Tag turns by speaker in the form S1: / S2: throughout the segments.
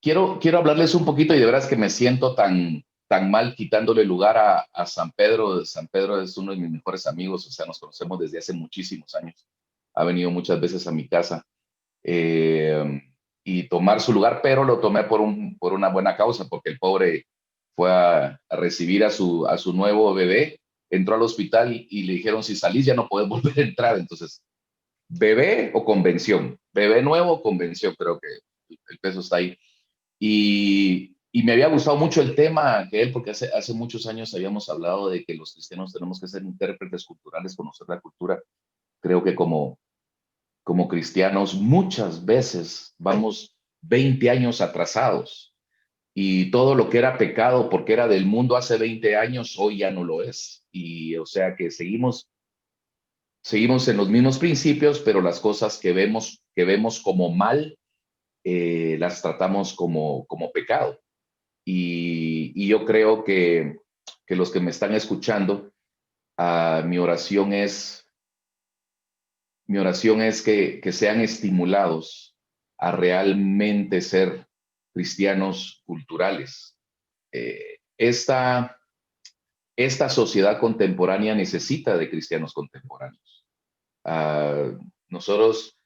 S1: quiero hablarles un poquito y de veras que me siento tan mal quitándole lugar a San Pedro. San Pedro es uno de mis mejores amigos, o sea, nos conocemos desde hace muchísimos años. Ha venido muchas veces a mi casa eh, y tomar su lugar, pero lo tomé por una buena causa, porque el pobre fue a recibir a su nuevo bebé, entró al hospital y le dijeron, si salís ya no puedes volver a entrar. Entonces, bebé o convención, bebé nuevo o convención, creo que el peso está ahí. Y me había gustado mucho el tema que él, porque hace muchos años habíamos hablado de que los cristianos tenemos que ser intérpretes culturales, conocer la cultura. Creo que como cristianos muchas veces vamos 20 años atrasados y todo lo que era pecado porque era del mundo hace 20 años, hoy ya no lo es. Y o sea que seguimos en los mismos principios, pero las cosas que vemos como mal, las tratamos como pecado. Y yo creo que los que me están escuchando, mi oración es, que sean estimulados a realmente ser cristianos culturales. Esta sociedad contemporánea necesita de cristianos contemporáneos. Ah, nosotros,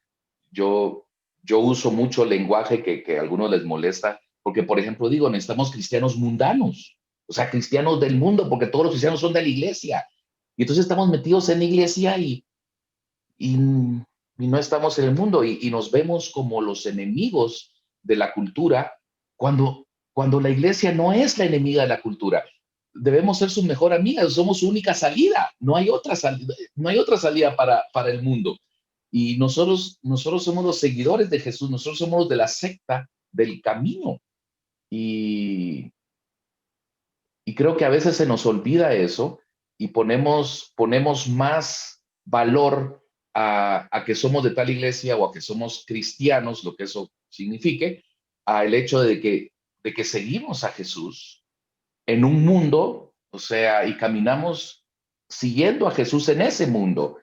S1: yo, yo uso mucho lenguaje que a algunos les molesta, porque, por ejemplo, digo, necesitamos cristianos mundanos, o sea, cristianos del mundo, porque todos los cristianos son de la iglesia. Y entonces estamos metidos en la iglesia y, y no estamos en el mundo y nos vemos como los enemigos de la cultura cuando la iglesia no es la enemiga de la cultura. Debemos ser su mejor amiga, somos su única salida, no hay otra salida para el mundo. Y nosotros somos los seguidores de Jesús, nosotros somos los de la secta del camino. Y, y creo que a veces se nos olvida eso y ponemos más valor a que somos de tal iglesia o a que somos cristianos, lo que eso signifique, al hecho de que seguimos a Jesús en un mundo, o sea, y caminamos siguiendo a Jesús en ese mundo.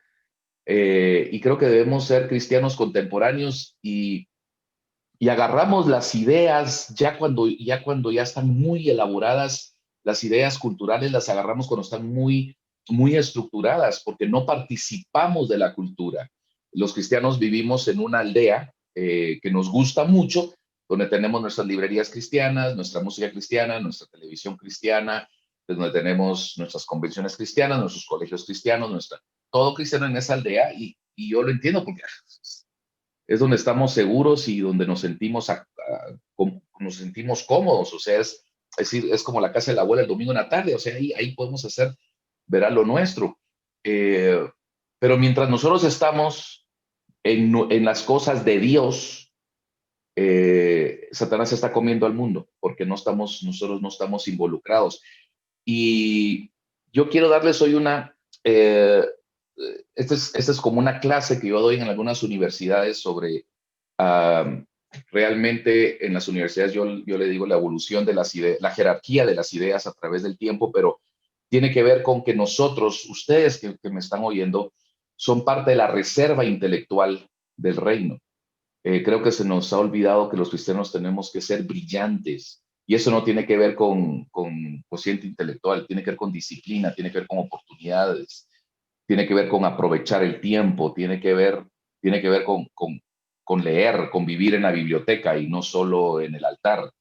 S1: Y creo que debemos ser cristianos contemporáneos y agarramos las ideas ya cuando ya están muy elaboradas, las ideas culturales las agarramos cuando están muy estructuradas, porque no participamos de la cultura. Los cristianos vivimos en una aldea que nos gusta mucho, donde tenemos nuestras librerías cristianas, nuestra música cristiana, nuestra televisión cristiana, pues donde tenemos nuestras convenciones cristianas, nuestros colegios cristianos, todo cristiano en esa aldea, y yo lo entiendo porque es donde estamos seguros y donde nos sentimos cómodos. O sea, es decir, es como la casa de la abuela el domingo en la tarde. O sea, ahí podemos hacer, verá, lo nuestro. Eh, pero mientras nosotros estamos en las cosas de Dios, Satanás está comiendo al mundo porque nosotros no estamos involucrados. Y yo quiero darles hoy esta es como una clase que yo doy en algunas universidades sobre, realmente en las universidades yo le digo la evolución de las ideas, la jerarquía de las ideas a través del tiempo, pero tiene que ver con que nosotros, ustedes que me están oyendo, son parte de la reserva intelectual del reino. Creo que se nos ha olvidado que los cristianos tenemos que ser brillantes. Y eso no tiene que ver con cociente intelectual, tiene que ver con disciplina, tiene que ver con oportunidades, tiene que ver con aprovechar el tiempo, tiene que ver con leer, con vivir en la biblioteca y no solo en el altar.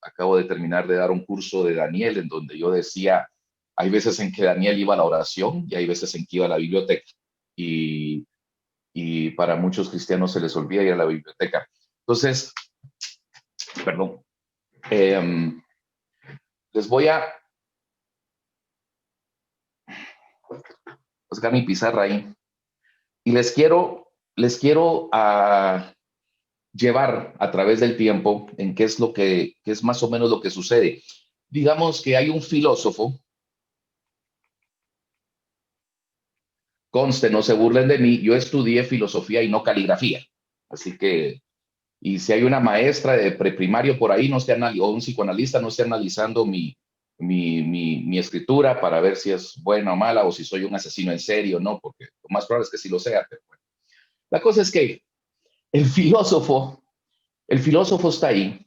S1: Acabo de terminar de dar un curso de Daniel en donde yo decía, hay veces en que Daniel iba a la oración y hay veces en que iba a la biblioteca. Y, y para muchos cristianos se les olvida ir a la biblioteca. Entonces, perdón, eh, les voy a sacar mi pizarra ahí y les quiero llevar a través del tiempo en qué es más o menos lo que sucede. Digamos que hay un filósofo, conste, no se burlen de mí, yo estudié filosofía y no caligrafía, así que, y si hay una maestra de preprimario por ahí, o un psicoanalista, no esté analizando mi escritura para ver si es buena o mala o si soy un asesino en serie o no, porque lo más probable es que sí lo sea. Pero bueno. La cosa es que el filósofo El filósofo está ahí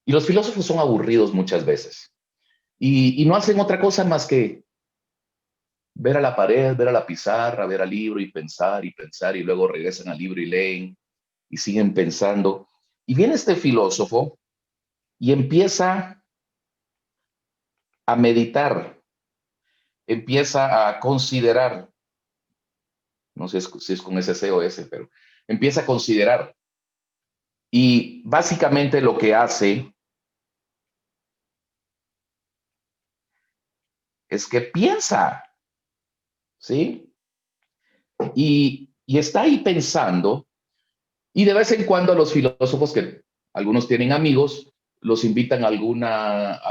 S1: y los filósofos son aburridos muchas veces y no hacen otra cosa más que ver a la pared, ver a la pizarra, ver al libro y pensar y luego regresan al libro y leen y siguen pensando. Y viene este filósofo y empieza a meditar, empieza a considerar, no sé si es con ese C o ese, pero empieza a considerar. Y básicamente lo que hace es que piensa, ¿sí? Y está ahí pensando, y de vez en cuando a los filósofos, que algunos tienen amigos, los invitan a alguna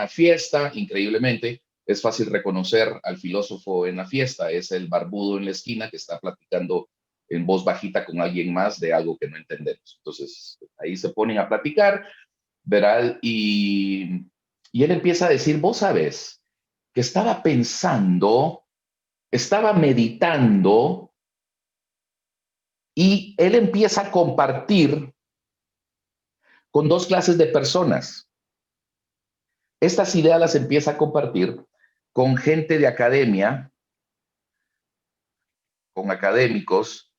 S1: fiesta, increíblemente. Es fácil reconocer al filósofo en la fiesta, es el barbudo en la esquina que está platicando en voz bajita con alguien más de algo que no entendemos. Entonces, ahí se ponen a platicar, ¿verdad? Y él empieza a decir, vos sabés que estaba pensando, estaba meditando, y él empieza a compartir con dos clases de personas. Estas ideas las empieza a compartir con gente de academia, con académicos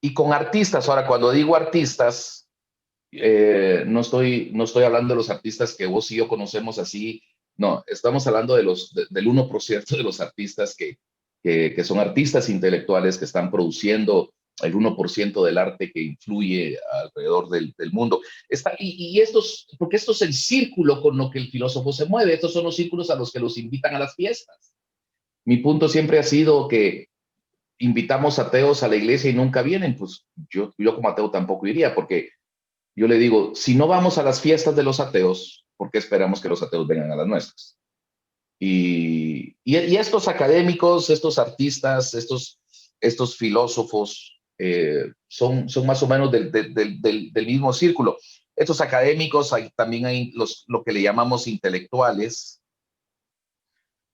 S1: y con artistas. Ahora, cuando digo artistas, no estoy hablando de los artistas que vos y yo conocemos así. No, estamos hablando del 1% de los artistas que son artistas intelectuales que están produciendo el 1% del arte que influye alrededor del mundo. Porque esto es el círculo con lo que el filósofo se mueve, estos son los círculos a los que los invitan a las fiestas. Mi punto siempre ha sido que invitamos ateos a la iglesia y nunca vienen, pues yo como ateo tampoco iría, porque yo le digo, si no vamos a las fiestas de los ateos, ¿por qué esperamos que los ateos vengan a las nuestras? Y estos académicos, estos artistas, estos filósofos son más o menos del mismo círculo. Estos académicos, también hay lo que le llamamos intelectuales,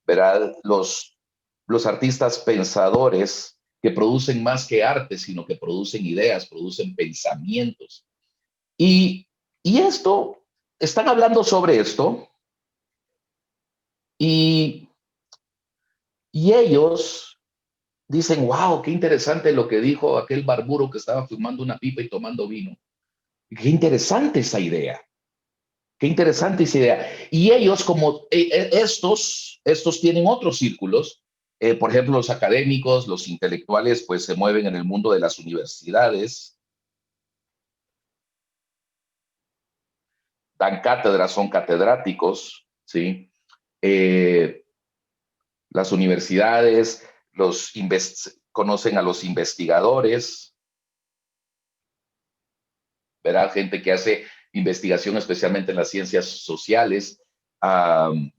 S1: ¿verdad? Los artistas pensadores que producen más que arte, sino que producen ideas, producen pensamientos. Y, y esto, están hablando sobre esto y, y ellos dicen, wow, qué interesante lo que dijo aquel barburo que estaba fumando una pipa y tomando vino. Qué interesante esa idea. Qué interesante esa idea. Y ellos, como estos tienen otros círculos, por ejemplo, los académicos, los intelectuales, pues se mueven en el mundo de las universidades, dan cátedras, son catedráticos, ¿sí? Eh, las universidades, conocen a los investigadores, verá gente que hace investigación especialmente en las ciencias sociales,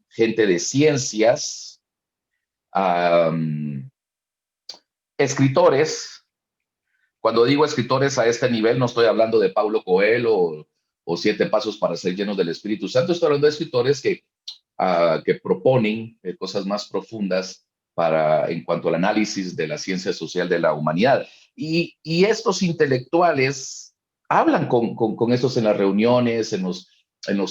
S1: gente de ciencias, escritores. Cuando digo escritores a este nivel, no estoy hablando de Paulo Coelho o Siete Pasos para ser llenos del Espíritu Santo, estoy hablando de escritores que proponen cosas más profundas en cuanto al análisis de la ciencia social de la humanidad. Y estos intelectuales hablan con estos en las reuniones, en los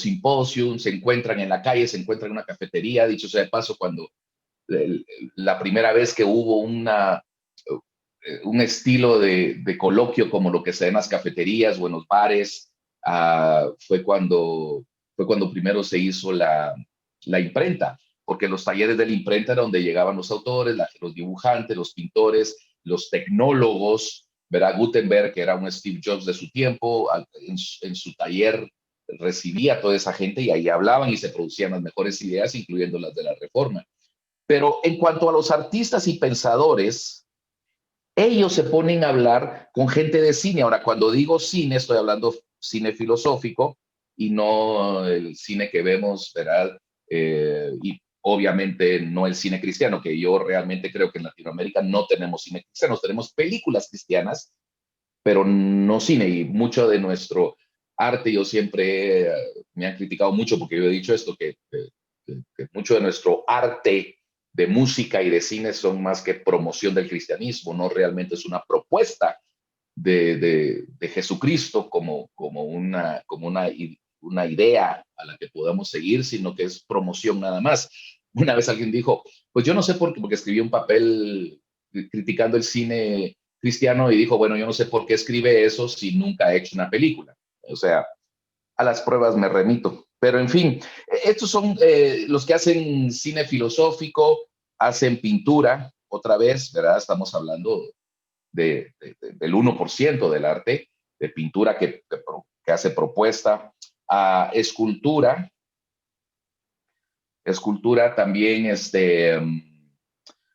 S1: simposios, se encuentran en la calle, se encuentran en una cafetería. Dicho sea de paso, cuando la primera vez que hubo un estilo de coloquio como lo que se da en las cafeterías o en los bares, fue cuando primero se hizo la imprenta, porque los talleres de la imprenta era donde llegaban los autores, los dibujantes, los pintores, los tecnólogos, ¿verdad? Gutenberg, que era un Steve Jobs de su tiempo, en su taller recibía a toda esa gente y ahí hablaban y se producían las mejores ideas, incluyendo las de la Reforma. Pero en cuanto a los artistas y pensadores, ellos se ponen a hablar con gente de cine. Ahora, cuando digo cine, estoy hablando cine filosófico y no el cine que vemos, ¿verdad? Y obviamente no el cine cristiano, que yo realmente creo que en Latinoamérica no tenemos cine cristiano, tenemos películas cristianas, pero no cine. Y mucho de nuestro arte, yo siempre me han criticado mucho porque yo he dicho esto, que mucho de nuestro arte de música y de cine son más que promoción del cristianismo, no realmente es una propuesta de Jesucristo como una idea a la que podamos seguir, sino que es promoción nada más. Una vez alguien dijo, pues yo no sé por qué, porque escribí un papel criticando el cine cristiano y dijo, bueno, yo no sé por qué escribe eso si nunca ha hecho una película. O sea, a las pruebas me remito. Pero en fin, estos son los que hacen cine filosófico, hacen pintura, otra vez, ¿verdad? Estamos hablando del 1% del arte, de pintura que hace propuesta, a escultura, escultura también,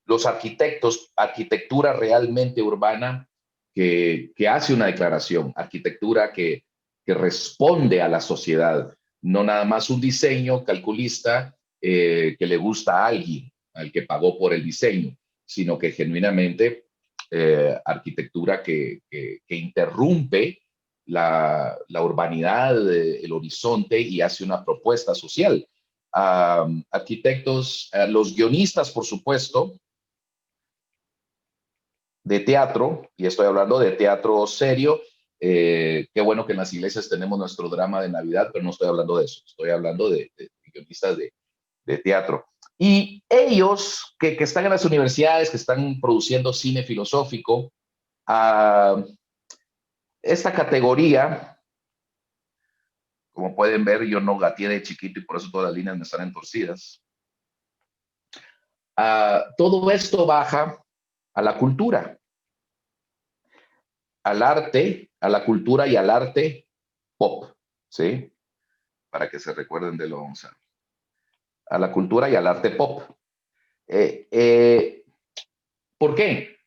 S1: los arquitectos, arquitectura realmente urbana que hace una declaración, arquitectura que responde a la sociedad, no nada más un diseño calculista que le gusta a alguien, al que pagó por el diseño, sino que genuinamente arquitectura que interrumpe la urbanidad, el horizonte y hace una propuesta social. Arquitectos, los guionistas, por supuesto, de teatro, y estoy hablando de teatro serio. Qué bueno que en las iglesias tenemos nuestro drama de Navidad, pero no estoy hablando de eso, estoy hablando de guionistas de teatro. Y ellos que están en las universidades, que están produciendo cine filosófico, esta categoría, como pueden ver, yo no gateé de chiquito y por eso todas las líneas me están entorcidas. Todo esto baja a la cultura, al arte, a la cultura y al arte pop, ¿sí? Para que se recuerden de lo vamos a la cultura y al arte pop. Eh, eh, ¿Por qué?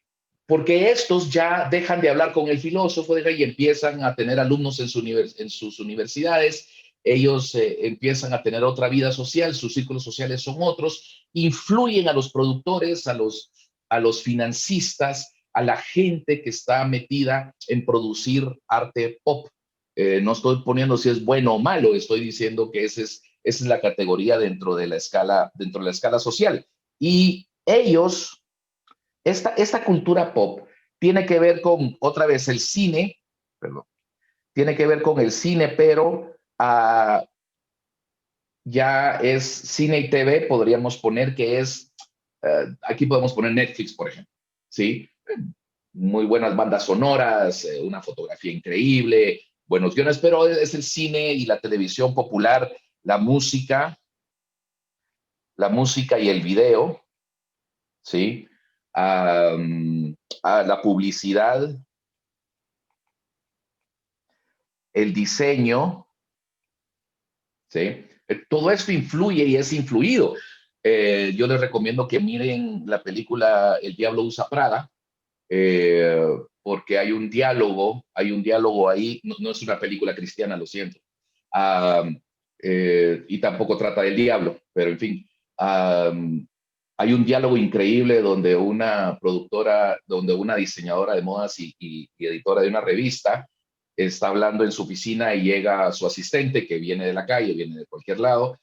S1: Porque estos ya dejan de hablar con el filósofo y empiezan a tener alumnos en sus universidades, ellos empiezan a tener otra vida social, sus círculos sociales son otros, influyen a los productores, a los financistas, a la gente que está metida en producir arte pop. No estoy poniendo si es bueno o malo, estoy diciendo que esa es la categoría dentro de la escala social. Y ellos esta cultura pop tiene que ver con, otra vez, el cine, perdón, tiene que ver con el cine, pero ya es cine y TV, podríamos poner que es, aquí podemos poner Netflix, por ejemplo, ¿sí? Muy buenas bandas sonoras, una fotografía increíble, buenos guiones, pero es el cine y la televisión popular, la música y el video, ¿sí? La publicidad, el diseño, ¿sí? Todo esto influye y es influido. Yo les recomiendo que miren la película El Diablo usa Prada, porque hay un diálogo ahí, no, no es una película cristiana, lo siento, um, y tampoco trata del diablo, pero en fin, hay un diálogo increíble donde una productora, donde una diseñadora de modas y editora de una revista está hablando en su oficina y llega su asistente que viene de la calle, viene de cualquier lado,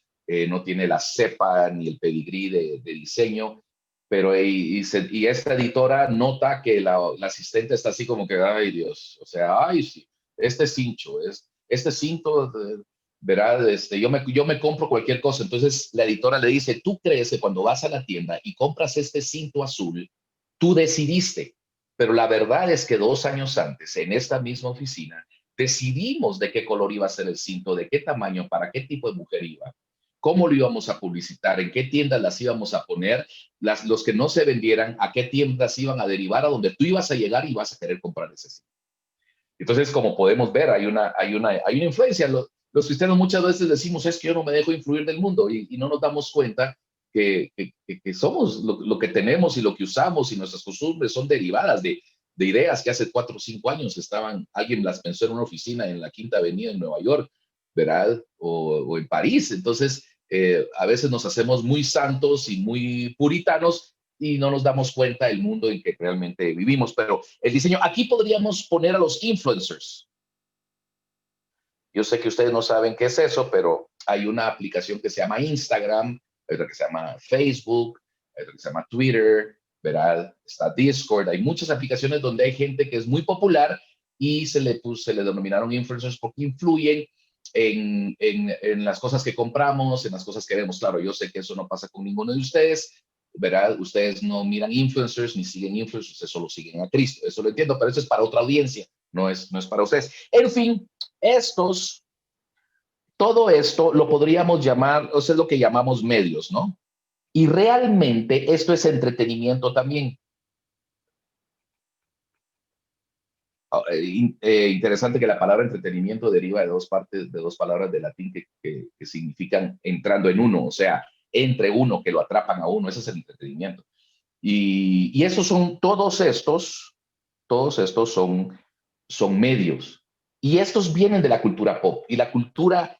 S1: no tiene la cepa ni el pedigrí de diseño, pero y esta editora nota que la asistente está así como que, ay Dios, o sea, ay sí, este cincho, este cinto, ¿verdad? Yo me compro cualquier cosa. Entonces la editora le dice, tú crees que cuando vas a la tienda y compras este cinto azul, tú decidiste, pero la verdad es que 2 años antes, en esta misma oficina, decidimos de qué color iba a ser el cinto, de qué tamaño, para qué tipo de mujer iba, cómo lo íbamos a publicitar, en qué tiendas las íbamos a poner, los que no se vendieran, a qué tiendas iban a derivar, a donde tú ibas a llegar y vas a querer comprar ese cinto. Entonces, como podemos ver, hay una influencia. Los cristianos muchas veces decimos, es que yo no me dejo influir del mundo y no nos damos cuenta que somos lo que tenemos y lo que usamos y nuestras costumbres son derivadas de ideas que hace 4 o 5 años alguien las pensó en una oficina en la Quinta Avenida en Nueva York, ¿verdad? O en París. Entonces, a veces nos hacemos muy santos y muy puritanos y no nos damos cuenta del mundo en que realmente vivimos. Pero el diseño, aquí podríamos poner a los influencers. Yo sé que ustedes no saben qué es eso, pero hay una aplicación que se llama Instagram, hay otra que se llama Facebook, hay otra que se llama Twitter, ¿verdad? Está Discord, hay muchas aplicaciones donde hay gente que es muy popular y se le denominaron influencers porque influyen en las cosas que compramos, en las cosas que vemos. Claro, yo sé que eso no pasa con ninguno de ustedes, ¿verdad? Ustedes no miran influencers ni siguen influencers, ustedes solo siguen a Cristo. Eso lo entiendo, pero eso es para otra audiencia, no es para ustedes. En fin, todo esto lo podríamos llamar, o sea, es lo que llamamos medios, ¿no? Y realmente esto es entretenimiento también. Interesante que la palabra entretenimiento deriva de dos partes, de dos palabras de latín que significan entrando en uno, o sea, entre uno, que lo atrapan a uno, ese es el entretenimiento. Y esos son, todos estos son medios. Y estos vienen de la cultura pop. Y la cultura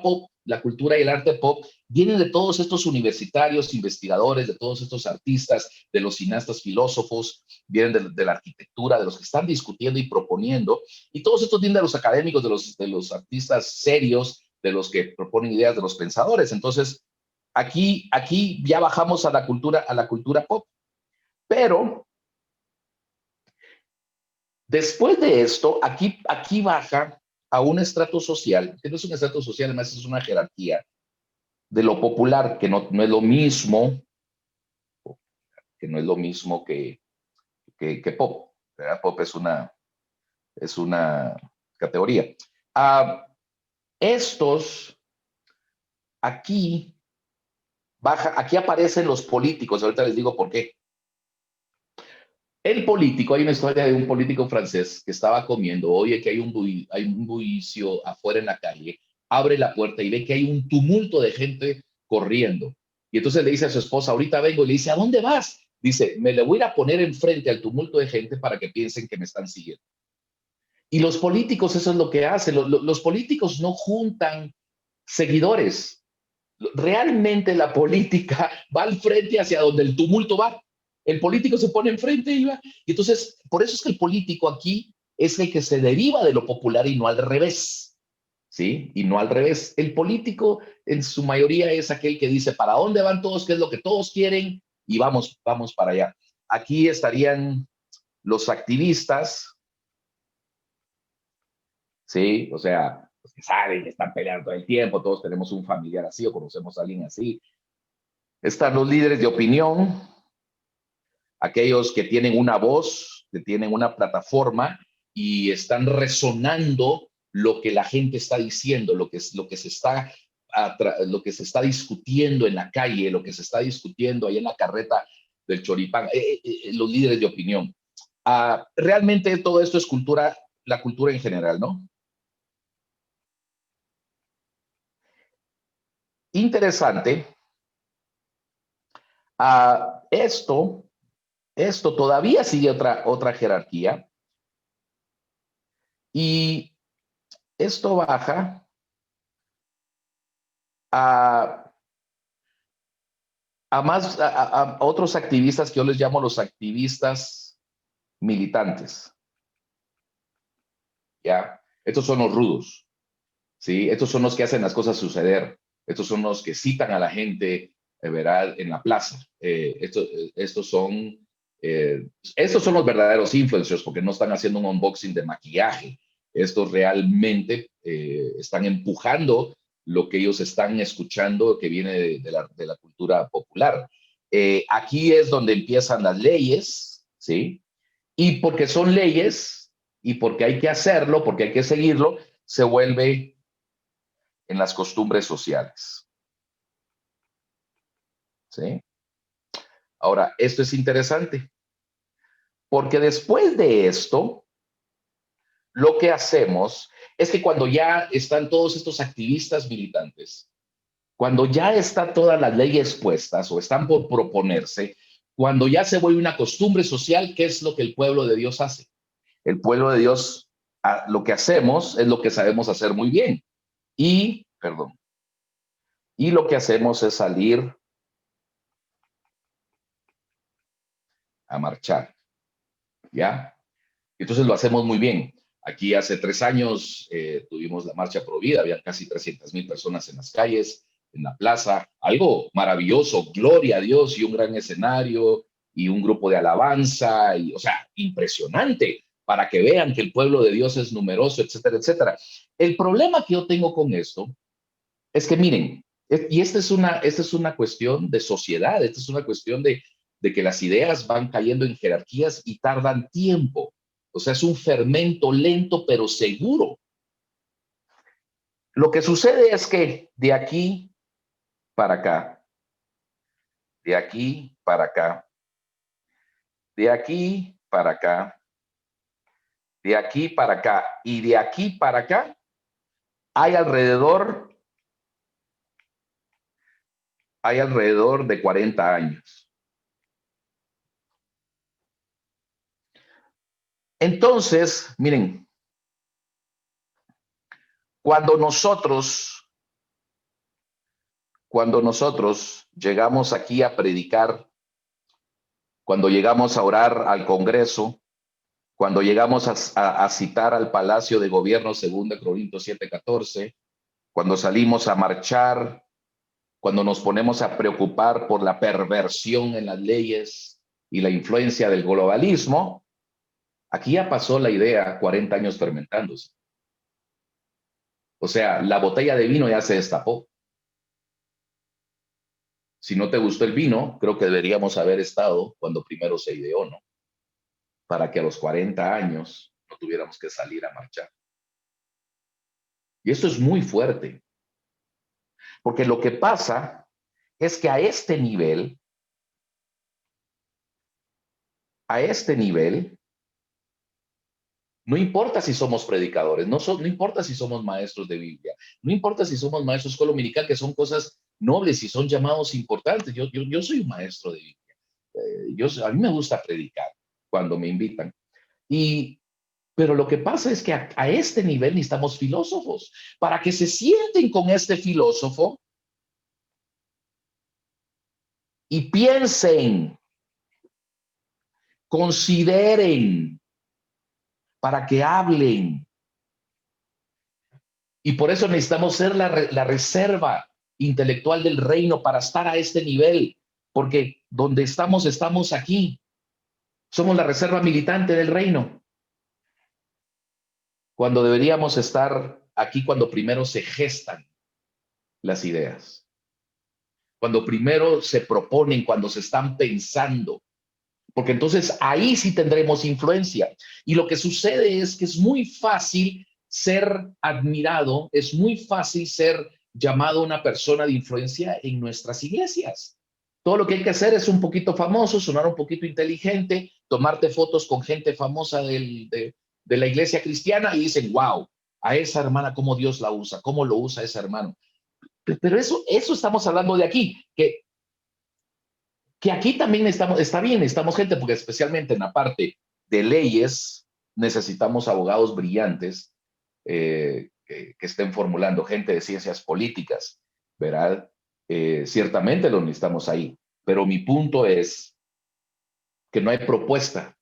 S1: pop, la cultura y el arte pop, vienen de todos estos universitarios, investigadores, de todos estos artistas, de los cineastas, filósofos, vienen de la arquitectura, de los que están discutiendo y proponiendo. Y todos estos vienen de los académicos, de los artistas serios, de los que proponen ideas, de los pensadores. Entonces, aquí ya bajamos a la cultura pop. Pero después de esto, aquí baja a un estrato social, que no es un estrato social, además es una jerarquía de lo popular, que no es lo mismo, que no es lo mismo que pop. ¿Verdad? Pop es una categoría. Uh, estos, aquí aquí aparecen los políticos, ahorita les digo por qué. El político, hay una historia de un político francés que estaba comiendo, oye que hay un bullicio afuera en la calle, abre la puerta y ve que hay un tumulto de gente corriendo. Y entonces le dice a su esposa, ahorita vengo, y le dice, ¿a dónde vas? Dice, me le voy a ir a poner enfrente al tumulto de gente para que piensen que me están siguiendo. Y los políticos, eso es lo que hacen. Los políticos no juntan seguidores. Realmente la política va al frente hacia donde el tumulto va. El político se pone enfrente y va. Y entonces, por eso es que el político aquí es el que se deriva de lo popular y no al revés. ¿Sí? Y no al revés. El político en su mayoría es aquel que dice para dónde van todos, qué es lo que todos quieren y vamos para allá. Aquí estarían los activistas, ¿sí? O sea, los que saben que están peleando todo el tiempo, todos tenemos un familiar así o conocemos a alguien así. Están los líderes de opinión, aquellos que tienen una voz, que tienen una plataforma y están resonando lo que la gente está diciendo, lo que se está discutiendo en la calle, lo que se está discutiendo ahí en la carreta del choripán, los líderes de opinión. Realmente todo esto es la cultura en general, ¿no? Interesante. Esto todavía sigue otra jerarquía y esto baja a, a otros activistas que yo les llamo los activistas militantes. ¿Ya? Estos son los rudos, ¿sí? Estos son los que hacen las cosas suceder. Estos son los que citan a la gente, ¿verdad? En la plaza. Estos son los verdaderos influencers porque no están haciendo un unboxing de maquillaje. Estos realmente están empujando lo que ellos están escuchando que viene de la cultura popular. Aquí es donde empiezan las leyes, ¿sí? Y porque son leyes y porque hay que hacerlo, porque hay que seguirlo, se vuelve en las costumbres sociales, ¿sí? Ahora, esto es interesante, porque después de esto, lo que hacemos es que cuando ya están todos estos activistas militantes, cuando ya están todas las leyes puestas o están por proponerse, cuando ya se vuelve una costumbre social, ¿qué es lo que el pueblo de Dios hace? El pueblo de Dios, lo que hacemos es lo que sabemos hacer muy bien. Y lo que hacemos es salir a marchar, ¿ya? Entonces lo hacemos muy bien. Aquí hace 3 años tuvimos la marcha pro vida, había casi 300,000 personas en las calles, en la plaza, algo maravilloso, gloria a Dios y un gran escenario y un grupo de alabanza, y, o sea, impresionante para que vean que el pueblo de Dios es numeroso, etcétera, etcétera. El problema que yo tengo con esto es que miren, y esta es una cuestión de sociedad, esta es una cuestión de que las ideas van cayendo en jerarquías y tardan tiempo. O sea, es un fermento lento pero seguro. Lo que sucede es que de aquí para acá, de aquí para acá, de aquí para acá, de aquí para acá y de aquí para acá, hay alrededor de 40 años. Entonces, miren, cuando nosotros llegamos aquí a predicar, cuando llegamos a orar al Congreso, cuando llegamos a citar al Palacio de Gobierno, según de Corintios 7:14, cuando salimos a marchar, cuando nos ponemos a preocupar por la perversión en las leyes y la influencia del globalismo, aquí ya pasó la idea 40 años fermentándose. O sea, la botella de vino ya se destapó. Si no te gustó el vino, creo que deberíamos haber estado cuando primero se ideó, ¿no? Para que a los 40 años no tuviéramos que salir a marchar. Y esto es muy fuerte, porque lo que pasa es que a este nivel, no importa si somos predicadores, no importa si somos maestros de Biblia, no importa si somos maestros de escuela dominical, que son cosas nobles y son llamados importantes. Yo soy un maestro de Biblia. A mí me gusta predicar cuando me invitan. Pero lo que pasa es que a este nivel necesitamos filósofos para que se sienten con este filósofo y piensen, consideren, para que hablen. Y por eso necesitamos ser la reserva intelectual del reino para estar a este nivel, porque donde estamos aquí. Somos la reserva militante del reino, cuando deberíamos estar aquí cuando primero se gestan las ideas, cuando primero se proponen, cuando se están pensando, porque entonces ahí sí tendremos influencia. Y lo que sucede es que es muy fácil ser admirado, es muy fácil ser llamado una persona de influencia en nuestras iglesias. Todo lo que hay que hacer es un poquito famoso, sonar un poquito inteligente, tomarte fotos con gente famosa de la iglesia cristiana y dicen, wow, a esa hermana, cómo Dios la usa, cómo lo usa ese hermano. Pero eso estamos hablando de aquí, que aquí también está bien, necesitamos gente, porque especialmente en la parte de leyes necesitamos abogados brillantes que estén formulando, gente de ciencias políticas, ¿verdad? Ciertamente lo necesitamos ahí, pero mi punto es que no hay propuesta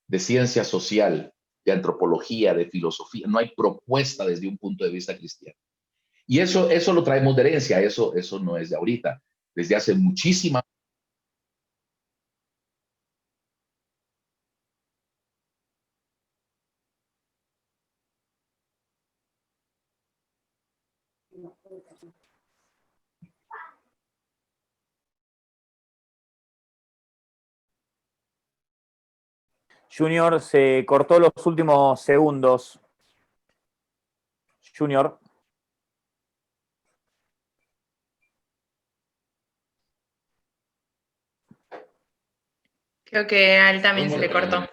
S1: de ciencia social, de antropología, de filosofía, no hay propuesta desde un punto de vista cristiano. Y eso lo traemos de herencia, eso no es de ahorita, desde hace muchísima.
S2: Junior, se cortó los últimos segundos. Junior.
S3: Creo que a él también se le cortó.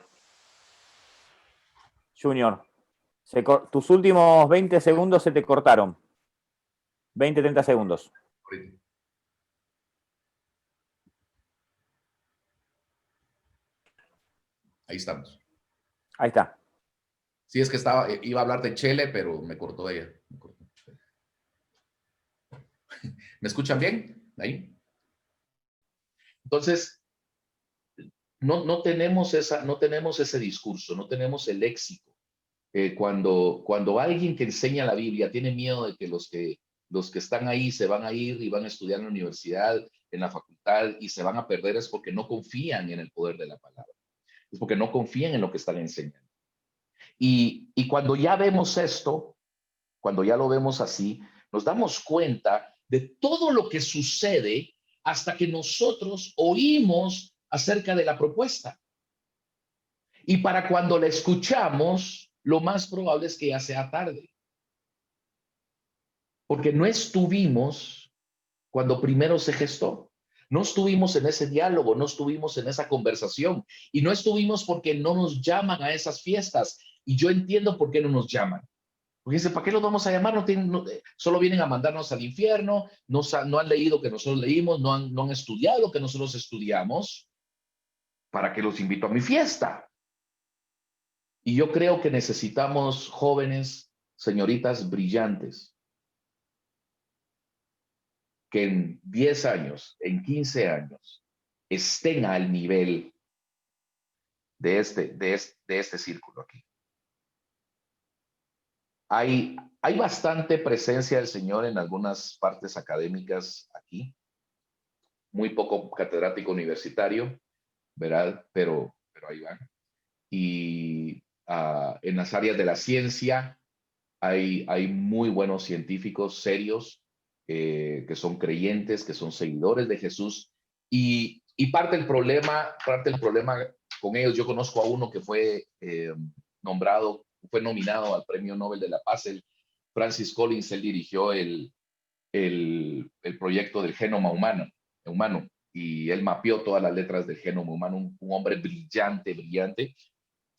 S2: Junior, tus últimos 20 segundos se te cortaron. 20, 30 segundos.
S1: Ahí estamos.
S2: Ahí está.
S1: Sí, es que iba a hablar de Chele, pero me cortó ella. ¿Me escuchan bien? Ahí. Entonces, no tenemos ese discurso, no tenemos el léxico. Cuando alguien que enseña la Biblia tiene miedo de que los que están ahí se van a ir y van a estudiar en la universidad, en la facultad y se van a perder, es porque no confían en el poder de la palabra. Es porque no confían en lo que están enseñando. Y cuando ya vemos esto, cuando ya lo vemos así, nos damos cuenta de todo lo que sucede hasta que nosotros oímos acerca de la propuesta. Y para cuando la escuchamos, lo más probable es que ya sea tarde. Porque no estuvimos cuando primero se gestó. No estuvimos en ese diálogo, no estuvimos en esa conversación y no estuvimos porque no nos llaman a esas fiestas. Y yo entiendo por qué no nos llaman. Porque dice, ¿para qué los vamos a llamar? Solo vienen a mandarnos al infierno, no han leído lo que nosotros leímos, no han estudiado lo que nosotros estudiamos. ¿Para qué los invito a mi fiesta? Y yo creo que necesitamos jóvenes, señoritas brillantes, que en 10 años, en 15 años, estén al nivel de este círculo aquí. Hay bastante presencia del Señor en algunas partes académicas aquí, muy poco catedrático universitario, ¿verdad? Pero ahí van. Y en las áreas de la ciencia hay muy buenos científicos serios que son creyentes, que son seguidores de Jesús. Y parte del problema con ellos, yo conozco a uno que fue nominado al Premio Nobel de la Paz, Francis Collins. Él dirigió el proyecto del genoma humano, y él mapeó todas las letras del genoma humano, un hombre brillante,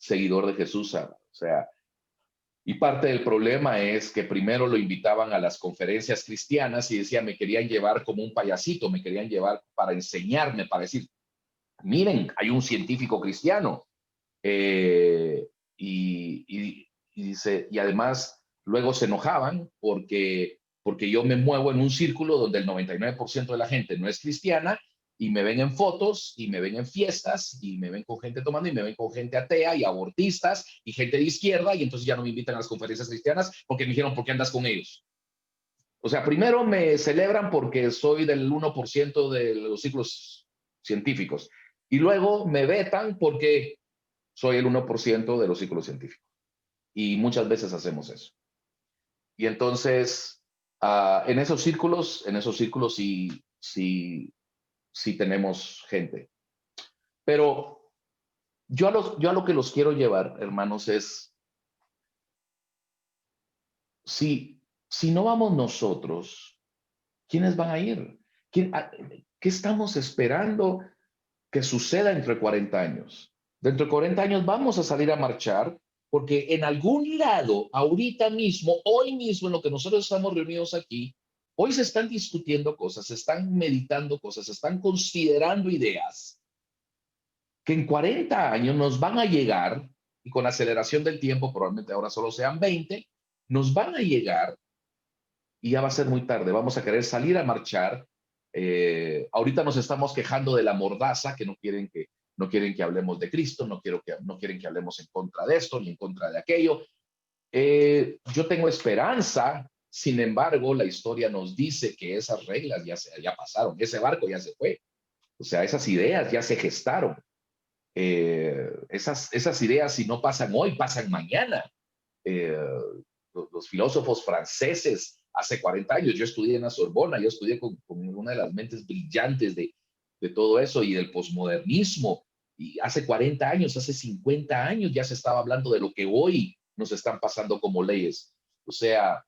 S1: seguidor de Jesús, o sea, y parte del problema es que primero lo invitaban a las conferencias cristianas y decía, me querían llevar como un payasito, me querían llevar para enseñarme, para decir, miren, hay un científico cristiano. Dice, y además luego se enojaban porque yo me muevo en un círculo donde el 99% de la gente no es cristiana y me ven en fotos y me ven en fiestas y me ven con gente tomando y me ven con gente atea y abortistas y gente de izquierda, y entonces ya no me invitan a las conferencias cristianas porque me dijeron, ¿por qué andas con ellos? O sea, primero me celebran porque soy del 1% de los ciclos científicos y luego me vetan porque soy el 1% de los ciclos científicos. Y muchas veces hacemos eso. Y entonces, en esos círculos sí tenemos gente. Pero yo a lo que los quiero llevar, hermanos, es, si no vamos nosotros, ¿quiénes van a ir? ¿Qué estamos esperando que suceda dentro de 40 años? Dentro de 40 años vamos a salir a marchar porque en algún lado, ahorita mismo, hoy mismo, en lo que nosotros estamos reunidos aquí, hoy se están discutiendo cosas, se están meditando cosas, se están considerando ideas que en 40 años nos van a llegar, y con la aceleración del tiempo, probablemente ahora solo sean 20, nos van a llegar y ya va a ser muy tarde. Vamos a querer salir a marchar. Ahorita nos estamos quejando de la mordaza, que no quieren que hablemos de Cristo, no quieren que hablemos en contra de esto ni en contra de aquello. Yo tengo esperanza, sin embargo, la historia nos dice que esas reglas ya pasaron, ese barco ya se fue. O sea, esas ideas ya se gestaron. Esas ideas, si no pasan hoy, pasan mañana. Los filósofos franceses hace 40 años, yo estudié en la Sorbona, yo estudié con una de las mentes brillantes de todo eso y del posmodernismo, y hace 40 años, hace 50 años ya se estaba hablando de lo que hoy nos están pasando como leyes. O sea,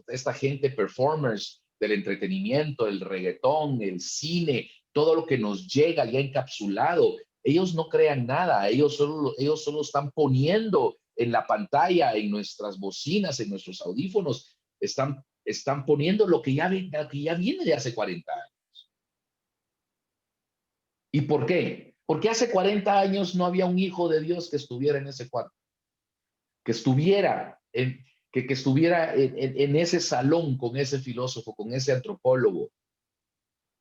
S1: esta gente, performers del entretenimiento, el reggaetón, el cine, todo lo que nos llega ya encapsulado, ellos no crean nada, ellos solo están poniendo en la pantalla, en nuestras bocinas, en nuestros audífonos, están poniendo lo que ya viene de hace 40 años. ¿Y por qué? Porque hace 40 años no había un hijo de Dios que estuviera en ese cuarto, que estuviera en ese salón con ese filósofo, con ese antropólogo.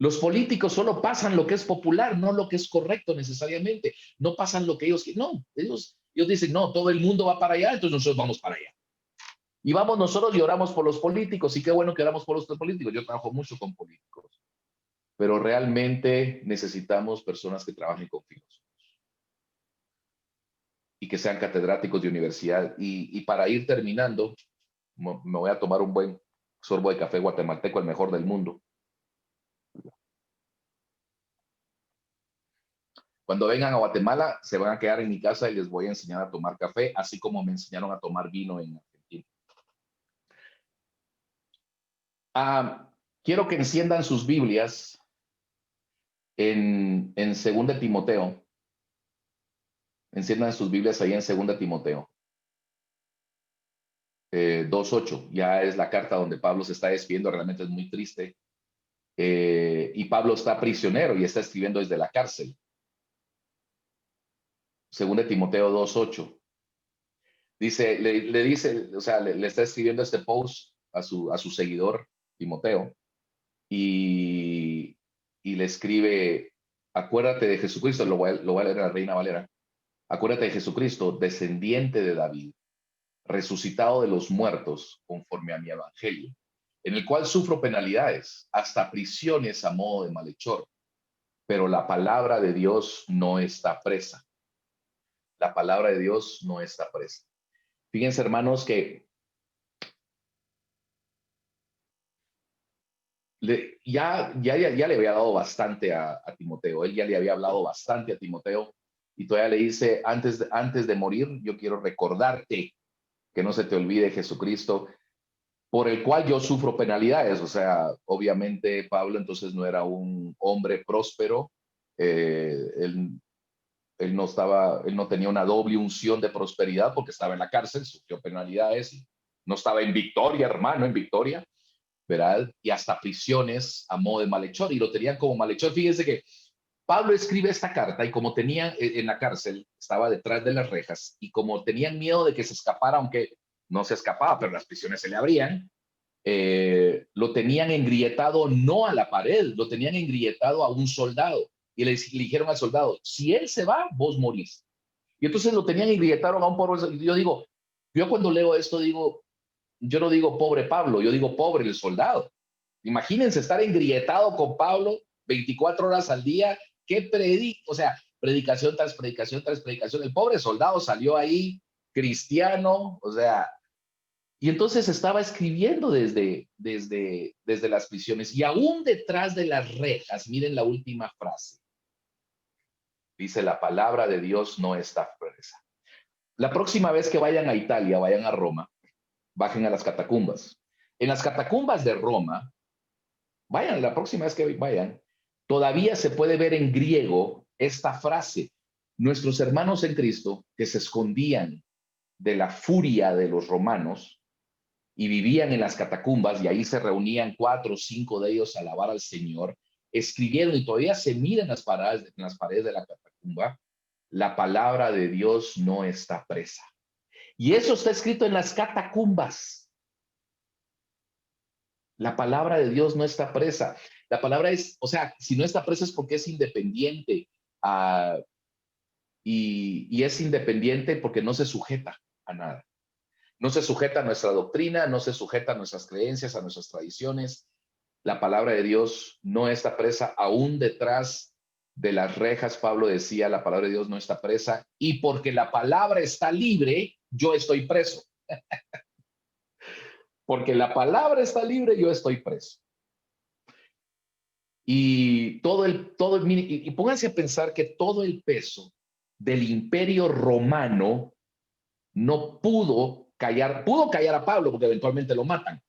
S1: Los políticos solo pasan lo que es popular, no lo que es correcto necesariamente. No pasan lo que ellos dicen, no, todo el mundo va para allá, entonces nosotros vamos para allá. Y vamos nosotros y oramos por los políticos, y qué bueno que oramos por los políticos. Yo trabajo mucho con políticos, pero realmente necesitamos personas que trabajen con filósofos. y que sean catedráticos de universidad. Y para ir terminando, me voy a tomar un buen sorbo de café guatemalteco, el mejor del mundo. Cuando vengan a Guatemala, se van a quedar en mi casa y les voy a enseñar a tomar café, así como me enseñaron a tomar vino en Argentina. Quiero que enciendan sus Biblias en 2 Timoteo. Enciendan sus Biblias ahí en 2 Timoteo. 2:8. Ya es la carta donde Pablo se está despidiendo. Realmente es muy triste. Y Pablo está prisionero y está escribiendo desde la cárcel. 2 Timoteo 2:8. Dice, le dice, o sea, le está escribiendo este post a su seguidor, Timoteo, y le escribe, acuérdate de Jesucristo, lo voy a leer a la Reina Valera. Acuérdate de Jesucristo, descendiente de David, resucitado de los muertos, conforme a mi evangelio, en el cual sufro penalidades, hasta prisiones a modo de malhechor, pero la palabra de Dios no está presa. La palabra de Dios no está presa. Fíjense, hermanos, que ya le había dado bastante a Timoteo. Él ya le había hablado bastante a Timoteo y todavía le dice, antes de morir, yo quiero recordarte que no se te olvide Jesucristo, por el cual yo sufro penalidades. O sea, obviamente Pablo entonces no era un hombre próspero. Él no tenía una doble unción de prosperidad porque estaba en la cárcel, sufrió penalidades y no estaba en victoria, hermano, en victoria, ¿verdad? Y hasta prisiones a modo de malhechor, y lo tenían como malhechor. Fíjense que Pablo escribe esta carta y como tenía en la cárcel, estaba detrás de las rejas, y como tenían miedo de que se escapara, aunque no se escapaba, pero las prisiones se le abrían, lo tenían engrietado no a la pared, lo tenían engrietado a un soldado. Y le dijeron al soldado, si él se va, vos morís. Y entonces lo tenían engrietaron a un pobre. Yo digo, yo cuando leo esto digo, yo no digo pobre Pablo, yo digo pobre el soldado. Imagínense estar engrietado con Pablo 24 horas al día, o sea, predicación tras predicación tras predicación. El pobre soldado salió ahí cristiano, o sea, y entonces estaba escribiendo desde las prisiones y aún detrás de las rejas. Miren la última frase. Dice, la palabra de Dios no está presa. La próxima vez que vayan a Italia, vayan a Roma, bajen a las catacumbas. En las catacumbas de Roma, vayan, la próxima vez que vayan, todavía se puede ver en griego esta frase. Nuestros hermanos en Cristo, que se escondían de la furia de los romanos y vivían en las catacumbas, y ahí se reunían 4 o 5 de ellos a alabar al Señor, escribieron, y todavía se mira en las paredes de la catacumba, la palabra de Dios no está presa. Y eso está escrito en las catacumbas. La palabra de Dios no está presa. La palabra es, o sea, si no está presa es porque es independiente. Y es independiente porque no se sujeta a nada. No se sujeta a nuestra doctrina, no se sujeta a nuestras creencias, a nuestras tradiciones. La palabra de Dios no está presa, aún detrás de las rejas. Pablo decía, la palabra de Dios no está presa, y porque la palabra está libre, yo estoy preso. Porque la palabra está libre, yo estoy preso. Y y pónganse a pensar que todo el peso del imperio romano no pudo callar a Pablo, porque eventualmente lo matan,